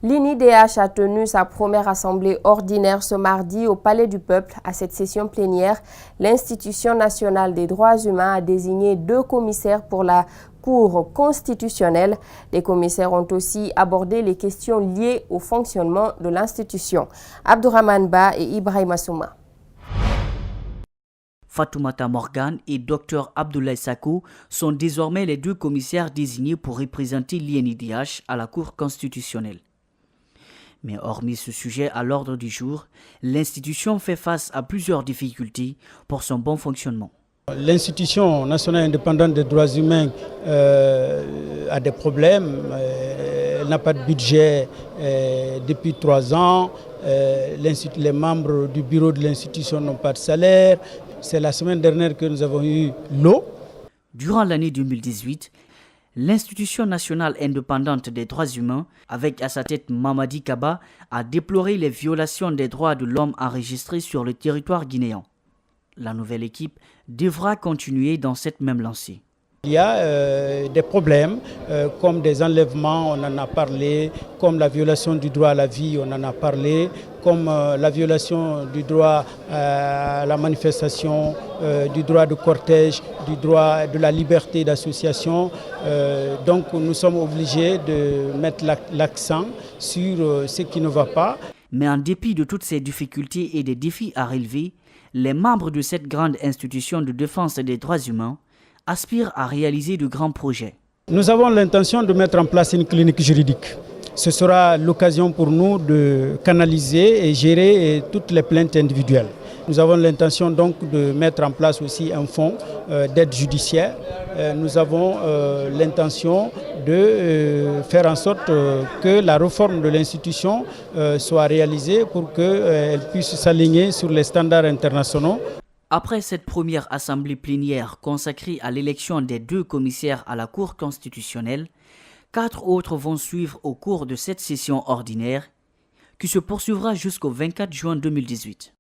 L'INIDH a tenu sa première assemblée ordinaire ce mardi au Palais du Peuple. À cette session plénière, l'Institution nationale des droits humains a désigné 2 commissaires pour la Cour constitutionnelle. Les commissaires ont aussi abordé les questions liées au fonctionnement de l'institution. Abdourahmane Ba et Ibrahima Souma. Fatoumata Morgan et Dr Abdoulaye Sakou sont désormais les 2 commissaires désignés pour représenter l'INIDH à la Cour constitutionnelle. Mais hormis ce sujet à l'ordre du jour, l'institution fait face à plusieurs difficultés pour son bon fonctionnement. L'institution nationale indépendante des droits humains a des problèmes. Elle n'a pas de budget depuis 3 ans. Les membres du bureau de l'institution n'ont pas de salaire. C'est la semaine dernière que nous avons eu l'eau. Durant l'année 2018, l'Institution nationale indépendante des droits humains, avec à sa tête Mamadi Kaba, a déploré les violations des droits de l'homme enregistrées sur le territoire guinéen. La nouvelle équipe devra continuer dans cette même lancée. Il y a des problèmes comme des enlèvements, on en a parlé, comme la violation du droit à la vie, on en a parlé, comme la violation du droit à la manifestation, du droit de cortège, du droit de la liberté d'association. Donc nous sommes obligés de mettre l'accent sur ce qui ne va pas. Mais en dépit de toutes ces difficultés et des défis à relever, les membres de cette grande institution de défense des droits humains aspirent à réaliser de grands projets. Nous avons l'intention de mettre en place une clinique juridique. Ce sera l'occasion pour nous de canaliser et gérer toutes les plaintes individuelles. Nous avons l'intention donc de mettre en place aussi un fonds d'aide judiciaire. Nous avons l'intention de faire en sorte que la réforme de l'institution soit réalisée pour qu'elle puisse s'aligner sur les standards internationaux. Après cette première assemblée plénière consacrée à l'élection des 2 commissaires à la Cour constitutionnelle, 4 autres vont suivre au cours de cette session ordinaire qui se poursuivra jusqu'au 24 juin 2018.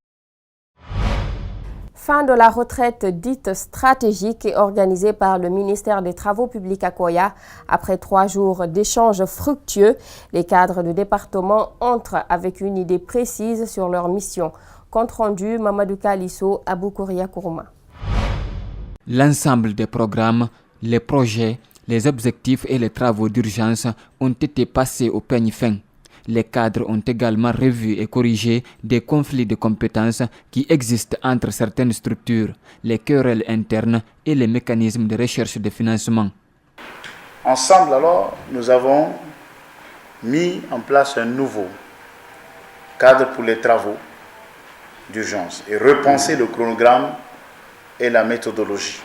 Fin de la retraite dite stratégique et organisée par le ministère des Travaux publics à Koya. Après 3 jours d'échanges fructueux, les cadres de département entrent avec une idée précise sur leur mission. Compte rendu, Mamadou Kalisso, Abou Kouria Kourouma. L'ensemble des programmes, les projets, les objectifs et les travaux d'urgence ont été passés au peigne fin. Les cadres ont également revu et corrigé des conflits de compétences qui existent entre certaines structures, les querelles internes et les mécanismes de recherche de financement. Ensemble alors, nous avons mis en place un nouveau cadre pour les travaux d'urgence et repenser le chronogramme et la méthodologie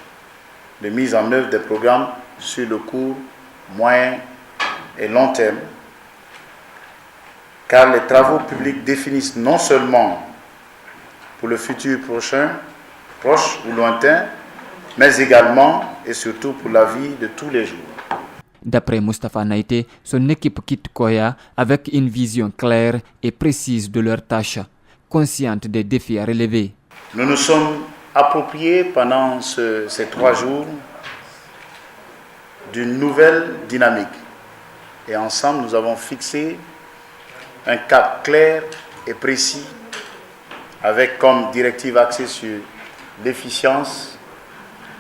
de mise en œuvre des programmes sur le court, moyen et long terme, car les travaux publics définissent non seulement pour le futur proche ou lointain, mais également et surtout pour la vie de tous les jours. D'après Moustapha Naïté, son équipe quitte Koya avec une vision claire et précise de leurs tâches, consciente des défis à relever. Nous nous sommes appropriés pendant ces 3 jours d'une nouvelle dynamique et ensemble nous avons fixé un cap clair et précis avec comme directive axée sur l'efficience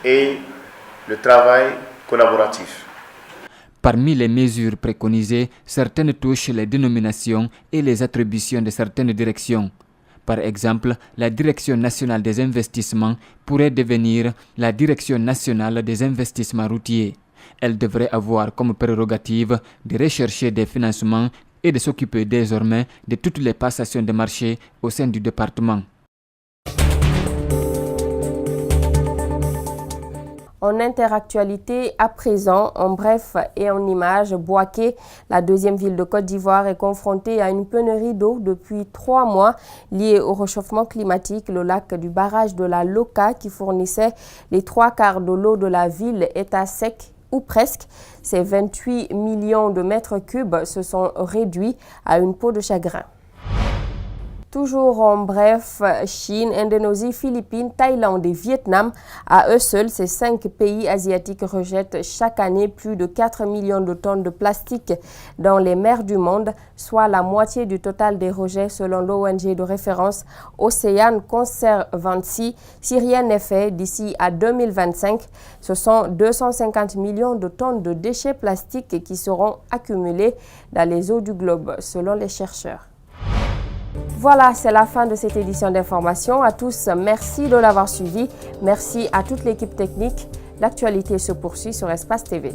et le travail collaboratif. Parmi les mesures préconisées, certaines touchent les dénominations et les attributions de certaines directions. Par exemple, la Direction nationale des investissements pourrait devenir la Direction nationale des investissements routiers. Elle devrait avoir comme prérogative de rechercher des financements et de s'occuper désormais de toutes les passations de marché au sein du département. En interactualité, à présent, en bref et en images, Bouaké, la 2e ville de Côte d'Ivoire, est confrontée à une pénurie d'eau depuis 3 mois liée au réchauffement climatique. Le lac du barrage de la Loka, qui fournissait les 3/4 de l'eau de la ville, est à sec ou presque. Ces 28 millions de mètres cubes se sont réduits à une peau de chagrin. Toujours en bref, Chine, Indonésie, Philippines, Thaïlande et Vietnam, à eux seuls, ces 5 pays asiatiques rejettent chaque année plus de 4 millions de tonnes de plastique dans les mers du monde, soit la moitié du total des rejets selon l'ONG de référence Ocean Conservancy. Si rien n'est fait d'ici à 2025, ce sont 250 millions de tonnes de déchets plastiques qui seront accumulés dans les eaux du globe, selon les chercheurs. Voilà, c'est la fin de cette édition d'information. À tous, merci de l'avoir suivi. Merci à toute l'équipe technique. L'actualité se poursuit sur Espace TV.